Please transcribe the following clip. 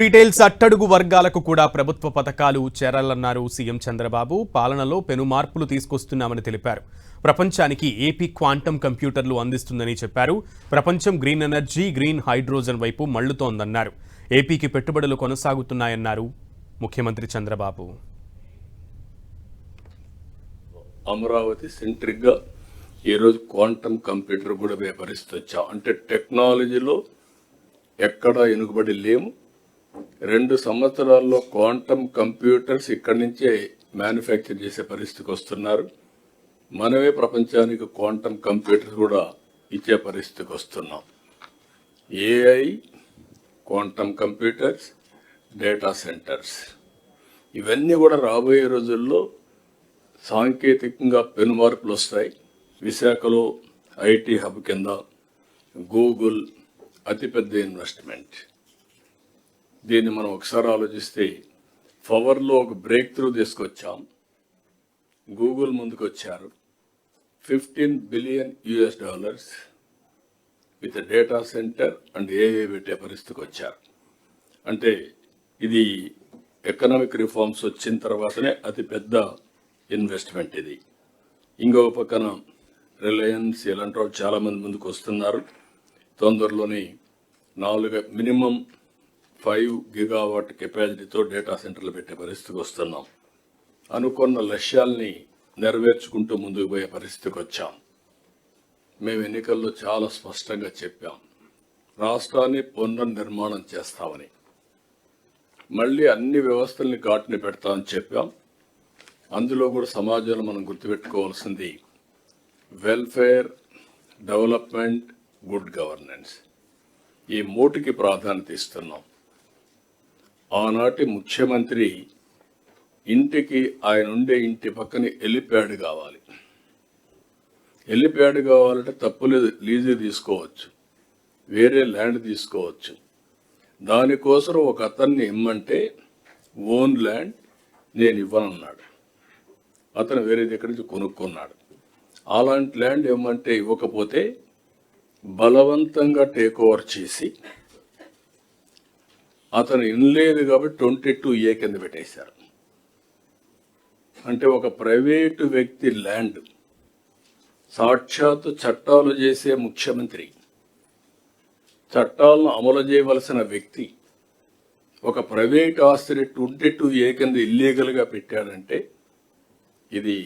Retails అట్టడుగు వర్గాలకు కూడా ప్రభుత్వ పథకాలు చేరాలన్నారు సీఎం చంద్రబాబు. పాలనలో పెను మార్పులు తీసుకొస్తున్నామని తెలిపారు. ప్రపంచానికి ఏపీ క్వాంటమ్ కంప్యూటర్లు అందిస్తుందని చెప్పారు. ప్రపంచం గ్రీన్ ఎనర్జీ, గ్రీన్ హైడ్రోజన్ వైపు మళ్లుతోందన్నారు. ఏపీకి పెట్టుబడులు కొనసాగుతున్నాయన్నారు ముఖ్యమంత్రి చంద్రబాబు. అమరావతి సెంట్రిక్ గా ఈరోజు క్వాంటమ్ కంప్యూటర్ కూడా పరిస్థితి వచ్చాం. అంటే టెక్నాలజీలో ఎక్కడా వెనుకబడి లేము. 2 సంవత్సరాల్లో క్వాంటమ్ కంప్యూటర్స్ ఇక్కడి నుంచే మ్యానుఫ్యాక్చర్ చేసే పరిస్థితికి వస్తున్నారు. మనమే ప్రపంచానికి క్వాంటమ్ కంప్యూటర్స్ కూడా ఇచ్చే పరిస్థితికి వస్తున్నాం. AI, quantum computers, data centres ఇవన్నీ కూడా రాబోయే రోజుల్లో సాంకేతికంగా పెను మార్పులు వస్తాయి. విశాఖలో ఐటీ హబ్ కింద గూగుల్ అతిపెద్ద ఇన్వెస్ట్మెంట్. దీన్ని మనం ఒకసారి ఆలోచిస్తే పవర్లో ఒక బ్రేక్ త్రూ తీసుకొచ్చాం. గూగుల్ ముందుకు వచ్చారు. $15 billion with data centre and AI పెట్టే పరిస్థితికి వచ్చారు. అంటే ఇది ఎకనామిక్ రిఫార్మ్స్ వచ్చిన తర్వాతనే అతిపెద్ద ఇన్వెస్ట్మెంట్ ఇది. ఇంకొక పక్కన రిలయన్స్ ఇలాంటి వాళ్ళు చాలామంది ముందుకు వస్తున్నారు. తొందరలోనే మినిమం 5 గిగావాట్ కెపాసిటీతో డేటా సెంటర్లు పెట్టే పరిస్థితికి వస్తున్నాం. అనుకున్న లక్ష్యాల్ని నెరవేర్చుకుంటూ ముందుకు పోయే పరిస్థితికి వచ్చాం. మేము ఎన్నికల్లో చాలా స్పష్టంగా చెప్పాం, రాష్ట్రాన్ని పునర్నిర్మాణం చేస్తామని. మళ్ళీ అన్ని వ్యవస్థల్ని ఘాటుని పెడతామని చెప్పాం. అందులో కూడా సమాజంలో మనం గుర్తుపెట్టుకోవాల్సింది వెల్ఫేర్, డెవలప్మెంట్, గుడ్ గవర్నెన్స్. ఈ 3కి ప్రాధాన్యత ఇస్తున్నాం. ఆనాటి ముఖ్యమంత్రి ఇంటికి ఆయన ఉండే ఇంటి పక్కన హెలిప్యాడ్ కావాలి. హెలిప్యాడ్ కావాలంటే తప్పులేదు, లీజు తీసుకోవచ్చు, వేరే ల్యాండ్ తీసుకోవచ్చు. దానికోసం ఒక అతన్ని ఇమ్మంటే ఓన్ ల్యాండ్ నేను ఇవ్వనన్నాడు. అతను వేరే దగ్గర నుంచి కొనుక్కున్నాడు. అలాంటి ల్యాండ్ ఇవ్వమంటే ఇవ్వకపోతే బలవంతంగా టేక్ ఓవర్ చేసి అతను ఇన్లేదు కాబట్టి 22A కింద పెట్టేశారు. అంటే ఒక ప్రైవేటు వ్యక్తి ల్యాండ్, సాక్షాత్తు చట్టాలు చేసే ముఖ్యమంత్రి, చట్టాలను అమలు చేయవలసిన వ్యక్తి ఒక ప్రైవేట్ ఆస్తిని 22A కింద ఇల్లీగల్గా పెట్టాడంటే ఇది